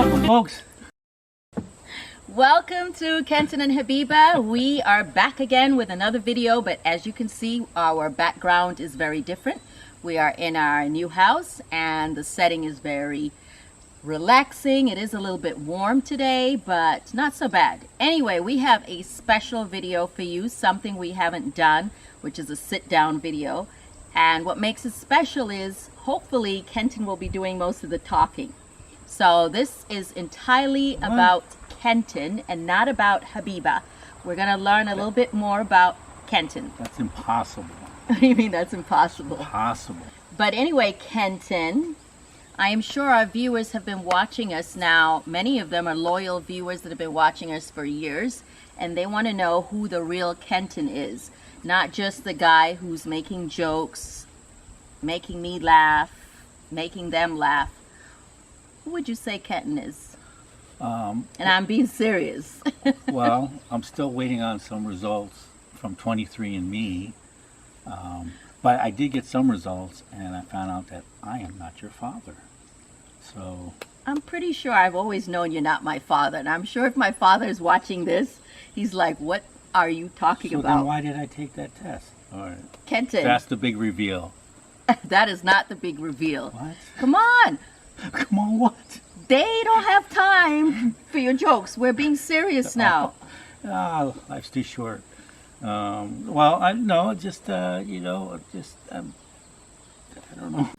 Welcome, folks. Welcome to Kenton and Habiba. We are back again with another video, but as you can see, our background is very different. We are in our new house and the setting is very relaxing. It is a little bit warm today, but not so bad. Anyway, we have a special video for you, something we haven't done, which is a sit-down video. And what makes it special is hopefully Kenton will be doing most of the talking. So this is entirely about Kenton and not about Habiba. We're going to learn a little bit more about Kenton. That's impossible. What do you mean that's impossible? Impossible. But anyway, Kenton, I am sure our viewers have been watching us now. Many of them are loyal viewers that have been watching us for years, and they want to know who the real Kenton is. Not just the guy who's making jokes, making me laugh, making them laugh. Who would you say Kenton is? And I'm being serious. Well, I'm still waiting on some results from 23andMe. But I did get some results, and I found out that I am not your father. So I'm pretty sure I've always known you're not my father, and I'm sure if my father is watching this, he's like, what are you talking about? Then why did I take that test? All right. Kenton. That's the big reveal. That is not the big reveal. What? Come on. Come on, what? They don't have time for your jokes. We're being serious now. Oh, life's too short. Well, I know, just, I don't know.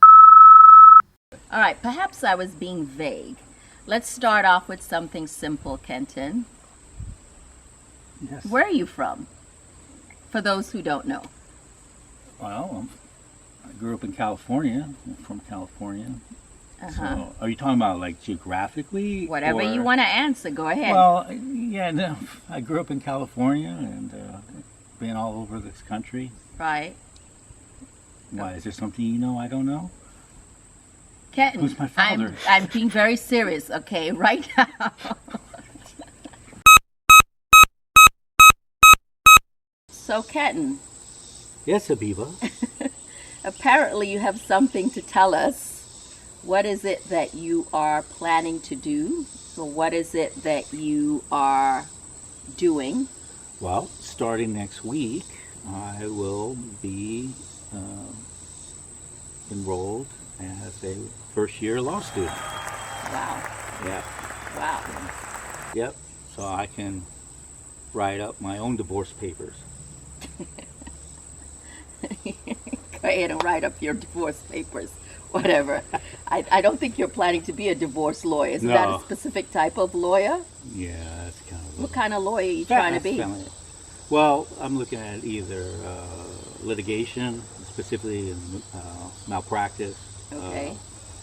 All right, perhaps I was being vague. Let's start off with something simple, Kenton. Yes. Where are you from? For those who don't know. Well, I grew up in California. I'm from California. Uh-huh. So, are you talking about like geographically? Whatever you want to answer, go ahead. Well, yeah, no, I grew up in California and been all over this country. Right. Why, is there something you know I don't know? Kenton, Who's my father? I'm being very serious, okay, right now. So, Kenton. Yes, Habiba. Apparently you have something to tell us. What is it that you are planning to do? So what is it that you are doing? Well, starting next week, I will be enrolled as a first-year law student. Wow. Yeah. Wow. Yep. So I can write up my own divorce papers. Go ahead and write up your divorce papers. Whatever. I don't think you're planning to be a divorce lawyer. Is that a specific type of lawyer? Yeah, that's kind of... What kind of lawyer are you trying to be? Well, I'm looking at either litigation, specifically in malpractice, Okay.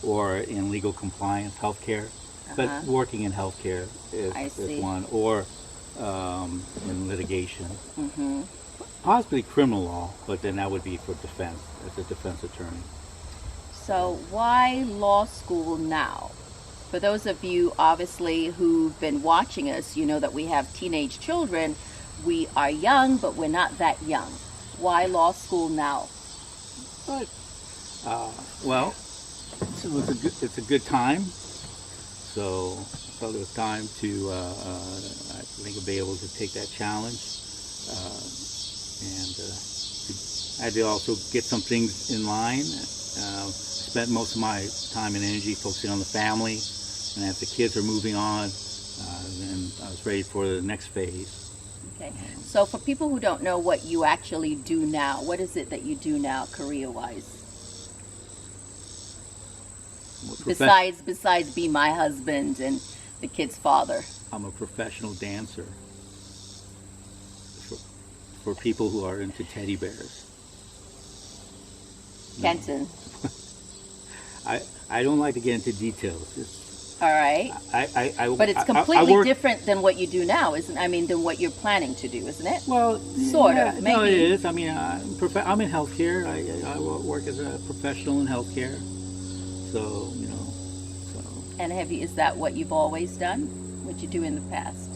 or in legal compliance, healthcare. But working in healthcare is one, or in litigation. Mm-hmm. Possibly criminal law, but then that would be for defense, as a defense attorney. So why law school now? For those of you, obviously, who've been watching us, you know that we have teenage children. We are young, but we're not that young. Why law school now? Well, it's a good time. So I felt it was time to, I think, I'll be able to take that challenge. I had to also get some things in line. Spent most of my time and energy focusing on the family, and as the kids are moving on, then I was ready for the next phase. Okay. So for people who don't know what you actually do now, what is it that you do now career-wise? Besides be my husband and the kid's father. I'm a professional dancer for people who are into teddy bears. Kenton. I don't like to get into details. All right. But it's completely different than what you do now, isn't? I mean, than what you're planning to do, isn't it? Well, sort of. Maybe. No, it is. I mean, I'm in healthcare. I work as a professional in healthcare. So, you know. And is that what you've always done? What you do in the past?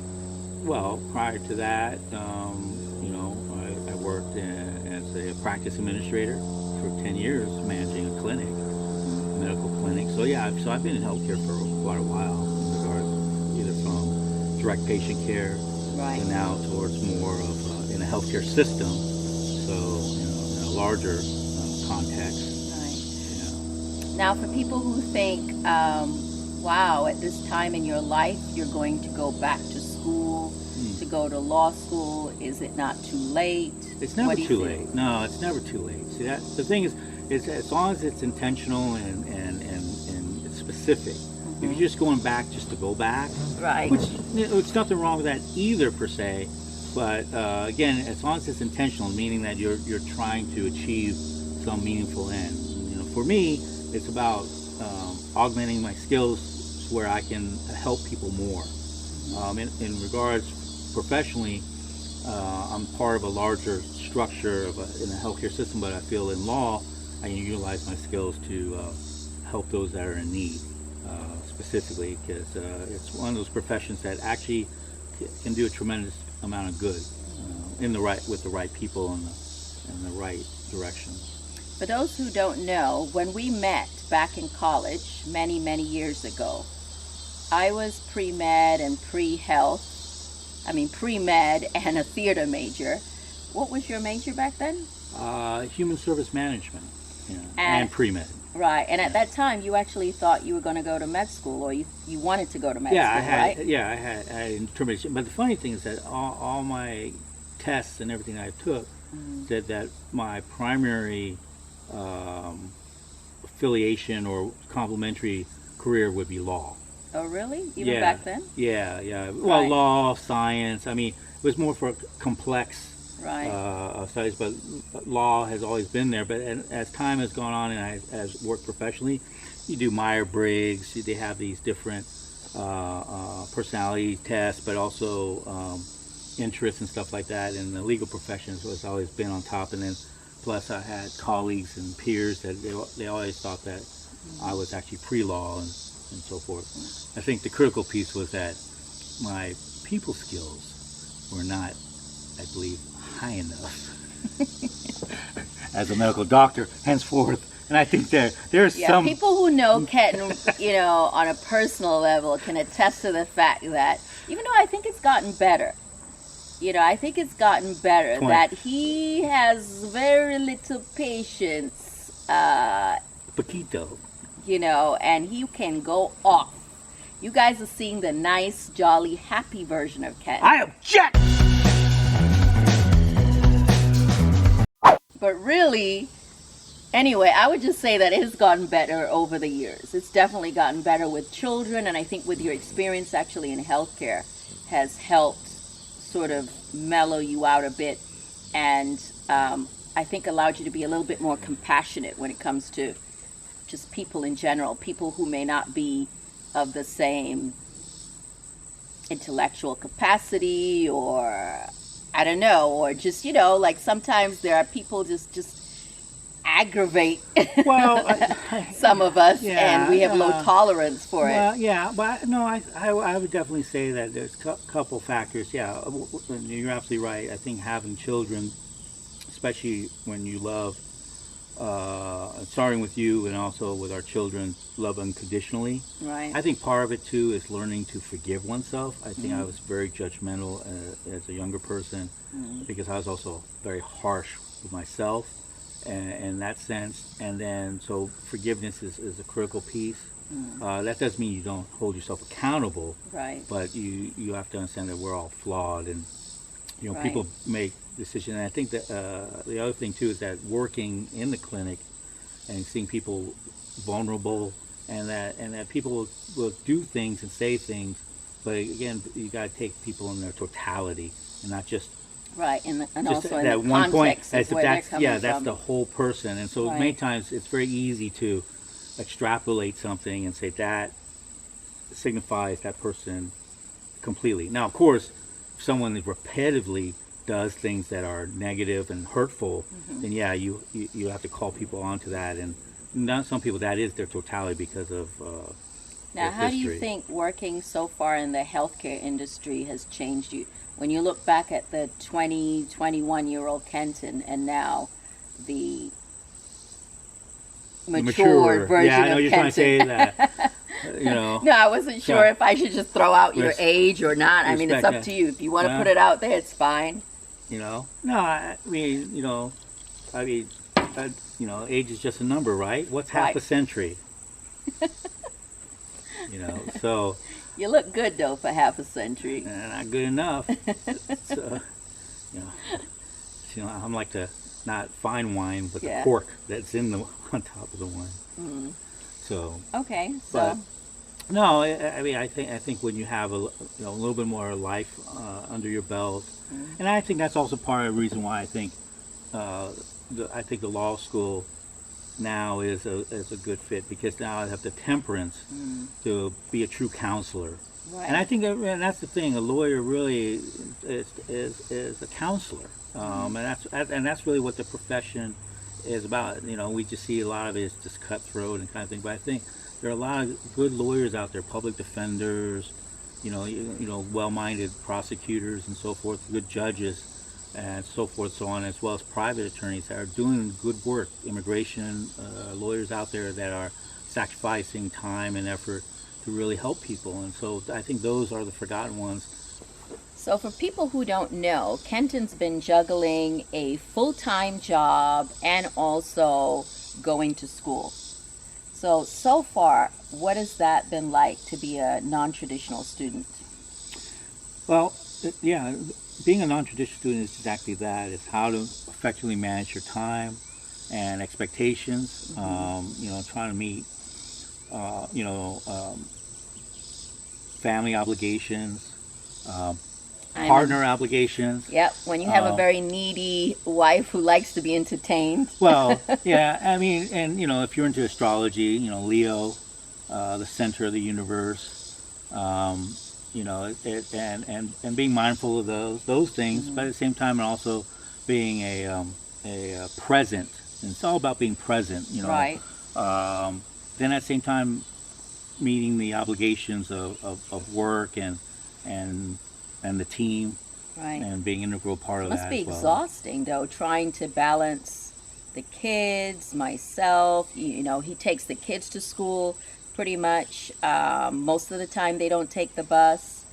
Well, prior to that, I worked as a practice administrator for 10 years, managing a clinic, medical clinic. So yeah, I've been in healthcare for quite a while in regards direct patient care, Right. to now towards more of in a healthcare system. So, in a larger context. Right. Yeah. Now, for people who think, wow, at this time in your life, you're going to go back to school, to go to law school, is it not too late? It's never What do you too think? late. No, it's never too late. See, that the thing is as long as it's intentional and it's specific. If you're just going back just to go back, Right. which it's nothing wrong with that either per se, but again, as long as it's intentional, meaning that you're trying to achieve some meaningful end. For me, it's about augmenting my skills where I can help people more. In regards professionally, I'm part of a larger structure in the healthcare system, but I feel in law, I can utilize my skills to help those that are in need, specifically, because it's one of those professions that actually can do a tremendous amount of good with the right people in the right direction. For those who don't know, when we met back in college many, many years ago, I was pre-med and pre-med and a theater major. What was your major back then? Human service management, and pre-med. Right, and at that time, you actually thought you were going to go to med school, or you wanted to go to med school, right? Yeah, I had interpretation. But the funny thing is that all my tests and everything I took said that my primary affiliation or complementary career would be law. Oh, really? Even back then? Yeah. Well, Right. law, science. I mean, it was more for complex studies, but law has always been there. But as time has gone on and I has worked professionally, you do Myers-Briggs. They have these different personality tests, but also interests and stuff like that. And the legal profession has always been on top. And then plus I had colleagues and peers that they always thought that I was actually pre-law and so forth. I think the critical piece was that my people skills were not, I believe, high enough as a medical doctor henceforth. And I think there's some people who know Kenton, on a personal level, can attest to the fact that even though I think it's gotten better, that he has very little patience. Paquito. And he can go off. You guys are seeing the nice, jolly, happy version of Kenton. I object! But really, anyway, I would just say that it has gotten better over the years. It's definitely gotten better with children, and I think with your experience actually in healthcare has helped sort of mellow you out a bit, and I think allowed you to be a little bit more compassionate when it comes to just people in general, people who may not be of the same intellectual capacity, or I don't know, or just like sometimes there are people just aggravate some of us, and we have low tolerance for it. Well, yeah, but no, I would definitely say that there's a couple factors. Yeah, you're absolutely right. I think having children, especially when you love, starting with you and also with our children, love unconditionally. Right. I think part of it too is learning to forgive oneself. I think I was very judgmental as a younger person because I was also very harsh with myself in that sense. And then so forgiveness is a critical piece. That doesn't mean you don't hold yourself accountable. Right. But you have to understand that we're all flawed, and Right. people make decisions. And I think that the other thing too is that working in the clinic and seeing people vulnerable, and that people will do things and say things, but again, you got to take people in their totality and not just Right, and just also in that the one point. context of where they're coming That's from. the whole person. And so Right. many times it's very easy to extrapolate something and say that signifies that person completely. Now, of course, if someone repetitively does things that are negative and hurtful, then yeah, you have to call people onto that. And not some people, that is their totality because of Now, their how do you history. think working so far in the healthcare industry has changed you? When you look back at the 20, 21-year-old Kenton and now the matured version yeah, I know of you're Kenton. trying to say that. you know. No, I wasn't sure if I should just throw out your age or not. I mean, it's up respect to you. If you want to put it out there, it's fine. You know, no, I mean, you know, you know, age is just a number, right? What's half a century? You know, so. You look good though for half a century. Not good enough. So, you know, I'm like the not fine wine, but the cork that's in the on top of the wine. So. Okay. So. But, no, I mean, I think when you have a little bit more life under your belt, and I think that's also part of the reason why I think the law school now is a good fit, because now I have the temperance to be a true counselor. Right. And I think that's the thing. A lawyer really is a counselor, and that's really what the profession is about. You know, we just see a lot of it is just cutthroat and kind of thing, but I think there are a lot of good lawyers out there, public defenders, you know, well-minded prosecutors and so forth, good judges and so forth, so on, as well as private attorneys that are doing good work, immigration lawyers out there that are sacrificing time and effort to really help people. And so I think those are the forgotten ones. So for people who don't know, Kenton's been juggling a full-time job and also going to school. So far, what has that been like to be a non-traditional student? Well, yeah, being a non-traditional student is exactly that. It's how to effectively manage your time and expectations. You know, trying to meet, family obligations, partner obligations. Yep, when you have a very needy wife who likes to be entertained. Well, yeah, I mean, and you know, if you're into astrology, you know, Leo, the center of the universe, you know, and being mindful of those things, but at the same time, and also being a present. And it's all about being present, you know. Right. Then at the same time, meeting the obligations of work and the team, right, and being an integral part of that. It must be exhausting though, trying to balance the kids, myself. You know, he takes the kids to school pretty much. Most of the time they don't take the bus.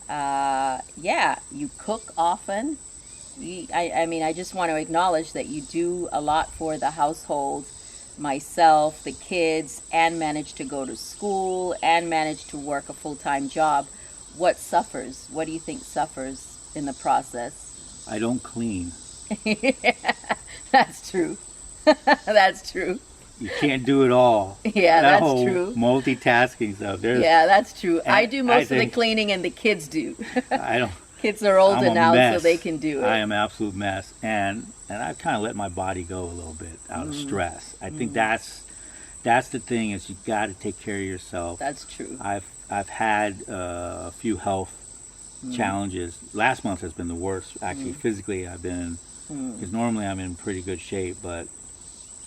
Yeah, you cook often. I mean, I just want to acknowledge that you do a lot for the household, myself, the kids, and manage to go to school and manage to work a full-time job. What suffers? What do you think suffers in the process? I don't clean. That's true. That's true. You can't do it all. Yeah, that's true. Multitasking stuff. Yeah, that's true. I do most of the cleaning, and the kids do. I don't. Kids are older now, so they can do it. I am an absolute mess, and I've kind of let my body go a little bit out of stress. I think that's the thing, is you got to take care of yourself. That's true. I've had a few health challenges. Last month has been the worst. Actually, physically, I've been, because normally I'm in pretty good shape, but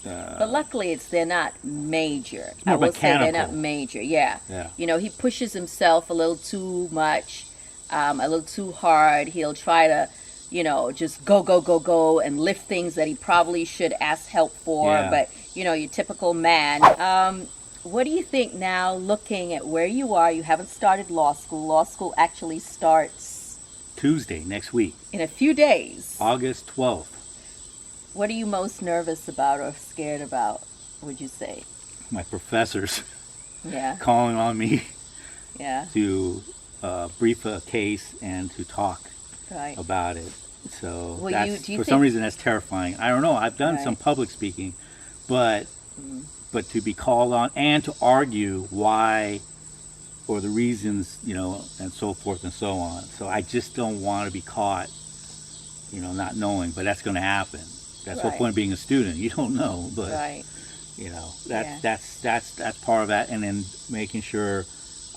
luckily they're not major. I will say they're not major. Yeah. You know, he pushes himself a little too much, a little too hard. He'll try to, you know, just go and lift things that he probably should ask help for. Yeah. But, you know, your typical man. What do you think now, looking at where you are? You haven't started law school. Law school actually starts Tuesday, next week. In a few days. August 12th. What are you most nervous about or scared about, would you say? My professors. Yeah. Calling on me. Yeah. To brief a case and to talk about it. So for some reason that's terrifying. I don't know. I've done some public speaking, but to be called on and to argue why, or the reasons, you know, and so forth and so on. So I just don't want to be caught, you know, not knowing. But that's going to happen. That's the point of being a student. You don't know, but you know, that's part of that. And then making sure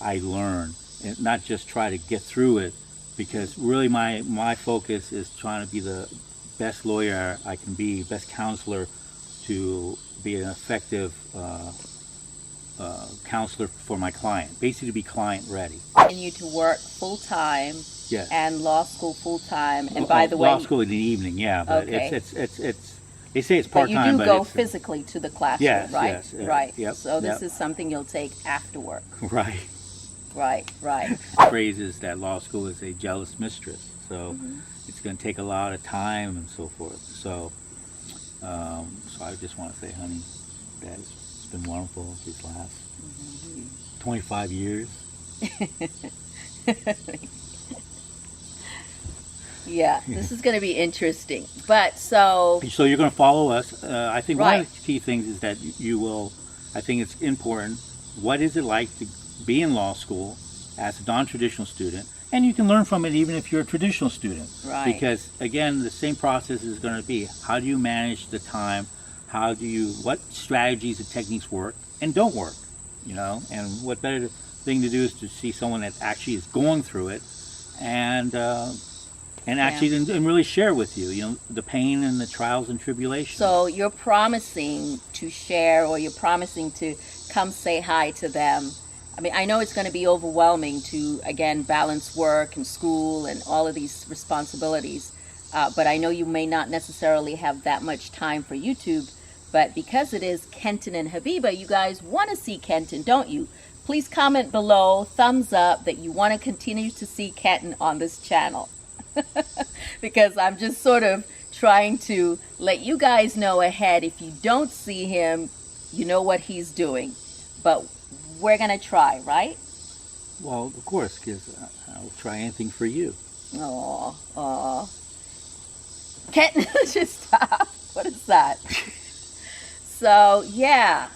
I learn and not just try to get through it, because really my focus is trying to be the best lawyer I can be, best counselor, to be an effective counselor for my client, basically to be client ready. Continue to work full time. Yes. And law school full time. And by the way, law school in the evening, yeah. But They say it's But you part-time, do but go it's physically to the classroom, Yes, right? yes, Right. yep, So this yep. is something you'll take after work. right. Right. Phrase is that law school is a jealous mistress, so it's going to take a lot of time and so forth. So, so I just want to say, honey, that it's been wonderful these last 25 years. Yeah, this is going to be interesting. But so you're going to follow us. I think one Right. of the key things is that you will, I think it's important, what is it like to be in law school as a non-traditional student? And you can learn from it even if you're a traditional student. Right. Because again, the same process is going to be, how do you manage the time? What strategies and techniques work and don't work? You know, and what better thing to do is to see someone that actually is going through it and actually and really share with you, you know, the pain and the trials and tribulations. So you're promising to share, or you're promising to come say hi to them. I mean, I know it's going to be overwhelming to, again, balance work and school and all of these responsibilities. But I know you may not necessarily have that much time for YouTube. But because it is Kenton and Habiba, you guys want to see Kenton, don't you? Please comment below, thumbs up, that you want to continue to see Kenton on this channel. Because I'm just sort of trying to let you guys know ahead. If you don't see him, you know what he's doing. But we're going to try, right? Well, of course, because I'll try anything for you. Aw. Kenton, just stop. What is that? So, yeah,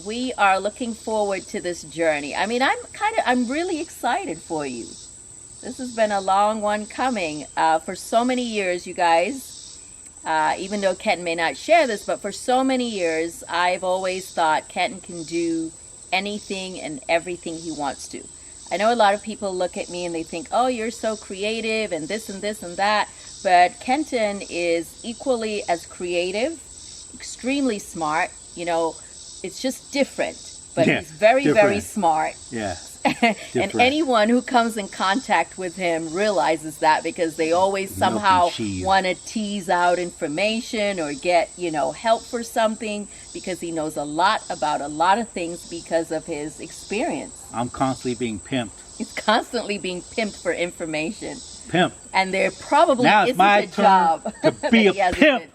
we are looking forward to this journey. I mean, I'm really excited for you. This has been a long one coming for so many years, you guys. Even though Kenton may not share this, but for so many years, I've always thought Kenton can do anything and everything he wants to. I know a lot of people look at me and they think, oh, you're so creative and this and this and that. But Kenton is equally as creative, extremely smart. You know, it's just different. But Yeah, he's very, very different. smart. Yeah. And Different. anyone who comes in contact with him realizes that, because they always Milk and somehow cheese. want to tease out information or get, you know, help for something, because he knows a lot about a lot of things because of his experience. I'm constantly being pimped. He's constantly being pimped for information. Pimp. And there probably Now it's isn't my a turn job to be a that he hasn't pimp. been.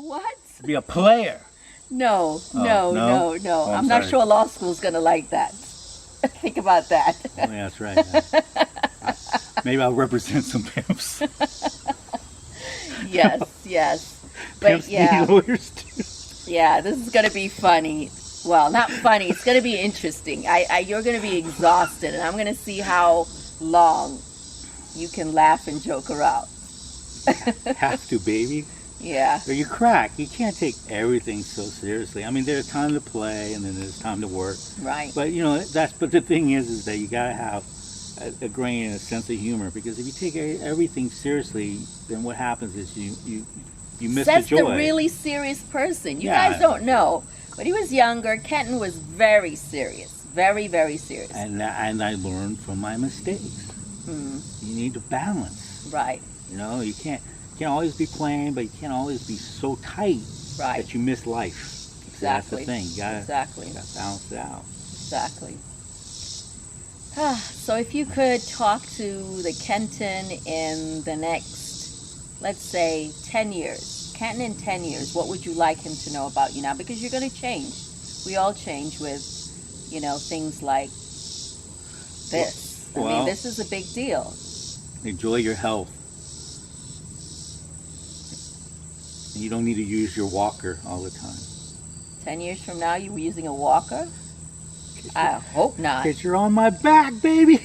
What? To be a player. No. no? I'm Oh, I'm not sorry. sure law school's going to like that. Think about that. Oh, yeah, that's right. Maybe I'll represent some pimps. Yes. But Pimps yeah. need lawyers too. Yeah, this is going to be funny. Well, not funny. It's going to be interesting. You're going to be exhausted, and I'm going to see how long you can laugh and joke around. Have to, baby. Yeah. Or you crack. You can't take everything so seriously. I mean, there's time to play, and then there's time to work. Right. But you know, but the thing is that you gotta have a grain and a sense of humor, because if you take everything seriously, then what happens is you miss That's the joy. the really serious person. You Yeah. guys don't know. When he was younger, Kenton was very serious. Very, very serious. And I learned from my mistakes. You need to balance. Right. You know, you can't always be playing, but you can't always be so tight Right. that you miss life. Exactly. That's the thing. You gotta Exactly. balance it out. Exactly. So if you could talk to the Kenton in the next, let's say, 10 years. Kenton in 10 years, what would you like him to know about you now? Because you're going to change. We all change with, you know, things like this. I mean, Well- this is a big deal. Enjoy your health. You don't need to use your walker all the time. 10 years from now, you were using a walker? I hope not. Because you're on my back, baby.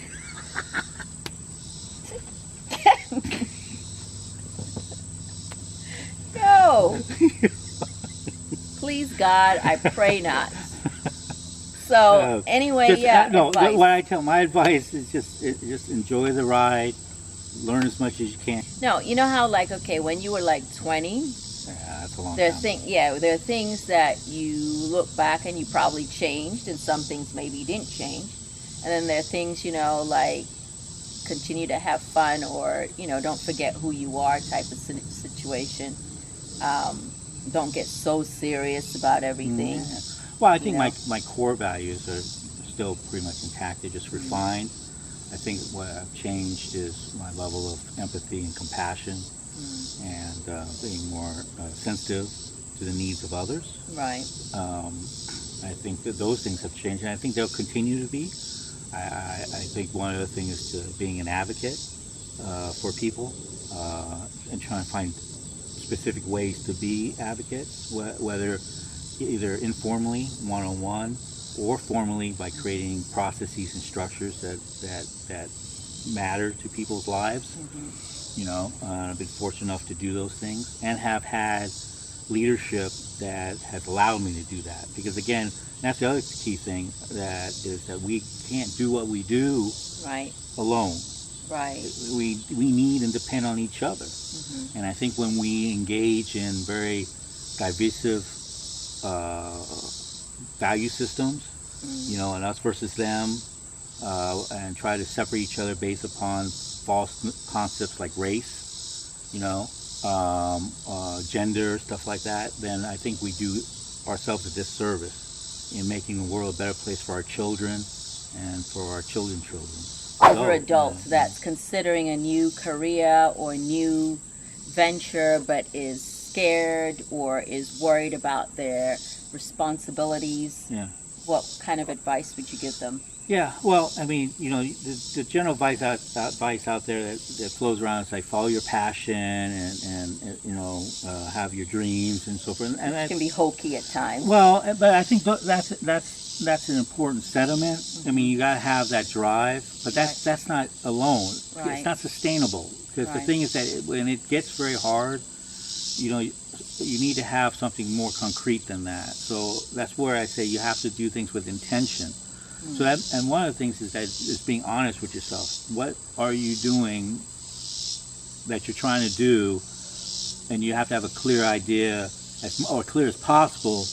No. Please, God, I pray not. So, anyway, advice. What I tell my advice is just enjoy the ride, learn as much as you can. No, you know how, like, okay, when you were like 20, Yeah, that's a long there are time. there are things that you look back and you probably changed, and some things maybe didn't change. And then there are things, you know, like continue to have fun, or, you know, don't forget who you are type of situation. don't get so serious about everything. Well, I think You know. my core values are still pretty much intact. They're just refined. I think what I've changed is my level of empathy and compassion, and being more sensitive to the needs of others. Right. I think that those things have changed, and I think they'll continue to be. I think one other thing is to being an advocate for people, and trying to find specific ways to be advocates, whether either informally, one-on-one, or formally by creating processes and structures that matter to people's lives. You know, I've been fortunate enough to do those things and have had leadership that has allowed me to do that. Because again, that's the other key thing, that is that we can't do what we do Right. alone. Right. We need and depend on each other. And I think when we engage in very divisive value systems, you know, and us versus them, and try to separate each other based upon false concepts like race, you know, gender, stuff like that, then I think we do ourselves a disservice in making the world a better place for our children and for our children's children. Older adults that's considering a new career or new venture, but is scared or is worried about their responsibilities. Yeah. What kind of advice would you give them? Yeah, well, I mean, you know, the general advice out there that flows around is like follow your passion and you know, have your dreams and so forth. And It can be hokey at times. well, but I think that's an important sentiment. I mean, you gotta have that drive, but that's not alone. Right. It's not sustainable, because the Right. thing is that when it gets very hard, you know, you need to have something more concrete than that. So that's where I say you have to do things with intention. So that, and one of the things is that is being honest with yourself. What are you doing that you're trying to do? And you have to have a clear idea, or clear as possible.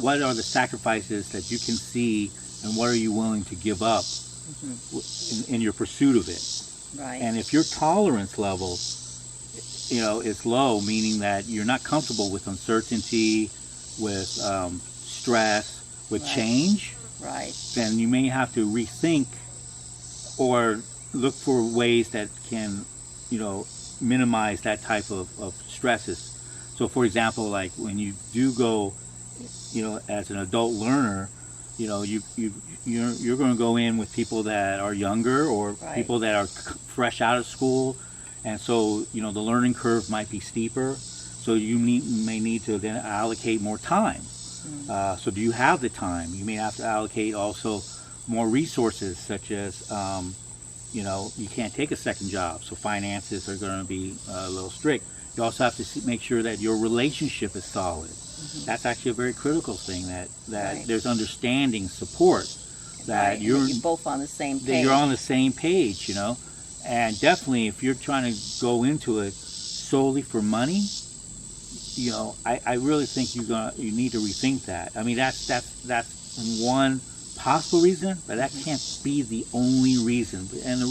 What are the sacrifices that you can see, and what are you willing to give up in your pursuit of it? Right. And if your tolerance level, you know, is low, meaning that you're not comfortable with uncertainty, with stress, with change, Right. then you may have to rethink or look for ways that can, you know, minimize that type of stresses. So for example, like when you do go, you know, as an adult learner, you know, you're going to go in with people that are younger, or people that are fresh out of school, and so, you know, the learning curve might be steeper, so you may need to then allocate more time. So do you have the time? You may have to allocate also more resources, such as, you know, you can't take a second job, so finances are going to be a little strict. You also have to make sure that your relationship is solid. That's actually a very critical thing, that there's understanding, support, that you're both on the same page. That you're on the same page, you know. And definitely, if you're trying to go into it solely for money, you know, I really think you need to rethink that. I mean, that's one possible reason, but that can't be the only reason. And the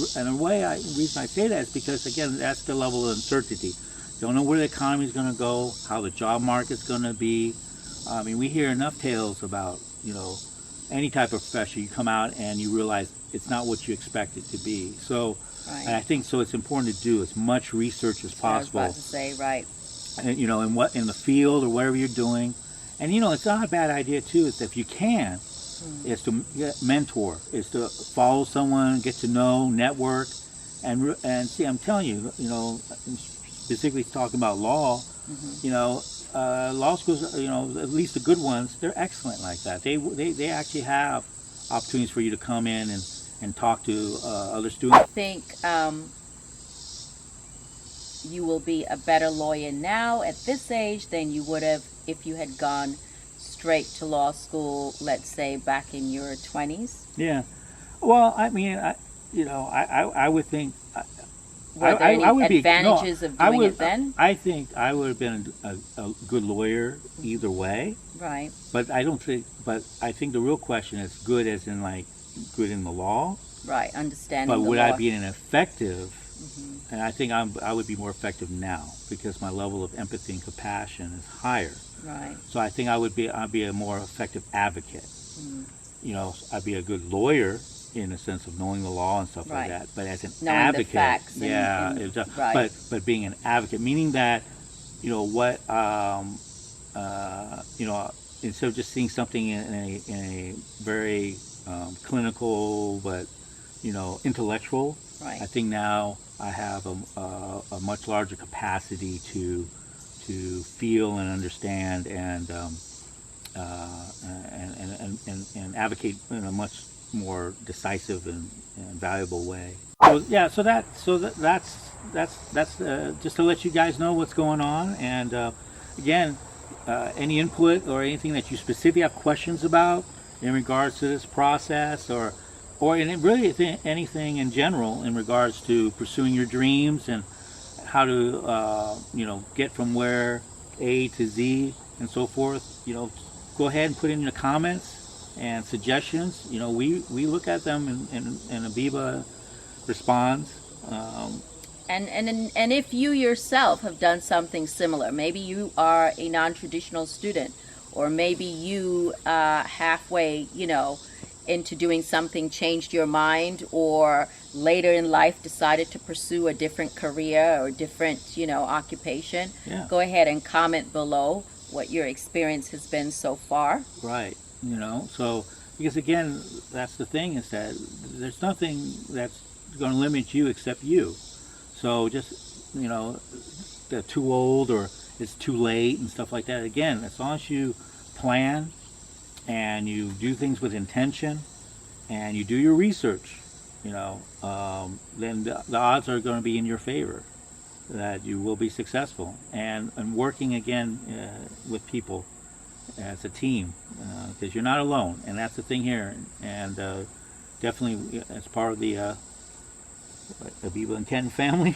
reason I say that is because, again, that's the level of uncertainty. Don't know where the economy is going to go, how the job market's going to be. I mean, we hear enough tales about, you know, any type of profession. You come out and you realize it's not what you expect it to be. So, and I think so. It's important to do as much research as possible. I was about to say, right. And, you know, in the field or whatever you're doing. And, you know, it's not a bad idea too, is if you can, is to mentor, is to follow someone, get to know, network, and see, I'm telling you, you know, specifically talking about law, you know, law schools, you know, at least the good ones, they're excellent like that. They actually have opportunities for you to come in and talk to other students. I think you will be a better lawyer now at this age than you would have if you had gone straight to law school, let's say back in your 20s. Yeah. Well, I mean, I would think. Were there any advantages of doing it then? I think I would have been a good lawyer either way. Right. But I think the real question is good as in like good in the law. Right, understanding the law. But would I be an effective? And I think I would be more effective now because my level of empathy and compassion is higher. Right. So I think I'd be a more effective advocate. Mm. You know, I'd be a good lawyer in the sense of knowing the law and stuff Right. like that. But as an Knowing the advocate, facts yeah, and- it's just, right. but being an advocate, meaning that, you know, what you know, instead of just seeing something in a very clinical but, you know, intellectual, Right. I think now I have a much larger capacity to feel and understand and advocate in a much more decisive and valuable way. So yeah, that's just to let you guys know what's going on. And again, any input or anything that you specifically have questions about in regards to this process, or in really anything in general in regards to pursuing your dreams and how to you know, get from where A to Z and so forth, you know, go ahead and put in your comments and suggestions. You know, we look at them and Abiba responds. And if you yourself have done something similar, maybe you are a non-traditional student, or maybe you halfway, you know, into doing something changed your mind, or later in life decided to pursue a different career or different, you know, occupation, Yeah. go ahead and comment below what your experience has been so far. Right. You know, so because again, that's the thing, is that there's nothing that's going to limit you except you. So just, you know, they're too old or it's too late and stuff like that. Again, as long as you plan and you do things with intention and you do your research, you know, then the odds are going to be in your favor that you will be successful. And working again with people as a team, because you're not alone, and that's the thing here. And definitely as part of the Abiba and Kenton family.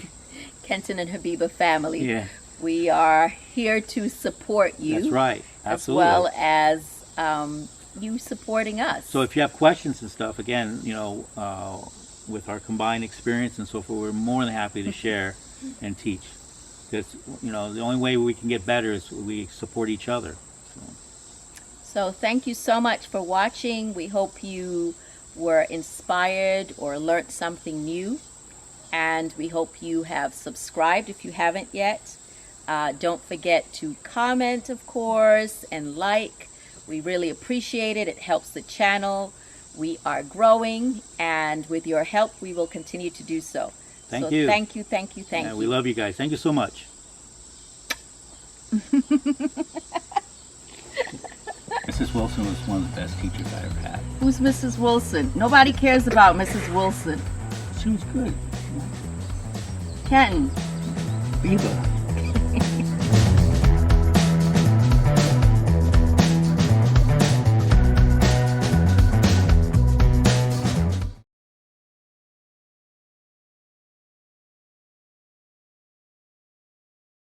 Kenton and Habiba family. Yeah. We are here to support you. That's right. Absolutely. As well as you supporting us. So if you have questions and stuff, again, you know, with our combined experience and so forth, we're more than happy to share and teach. Because, you know, the only way we can get better is we support each other. So thank you so much for watching. We hope you were inspired or learned something new. And we hope you have subscribed if you haven't yet. Don't forget to comment, of course, and like. We really appreciate it. It helps the channel. We are growing, and with your help, we will continue to do so. Thank you. Thank you, thank you, thank you. We love you guys. Thank you so much. Mrs. Wilson was one of the best teachers I ever had. Who's Mrs. Wilson? Nobody cares about Mrs. Wilson. She was good. Kenton. Abiba.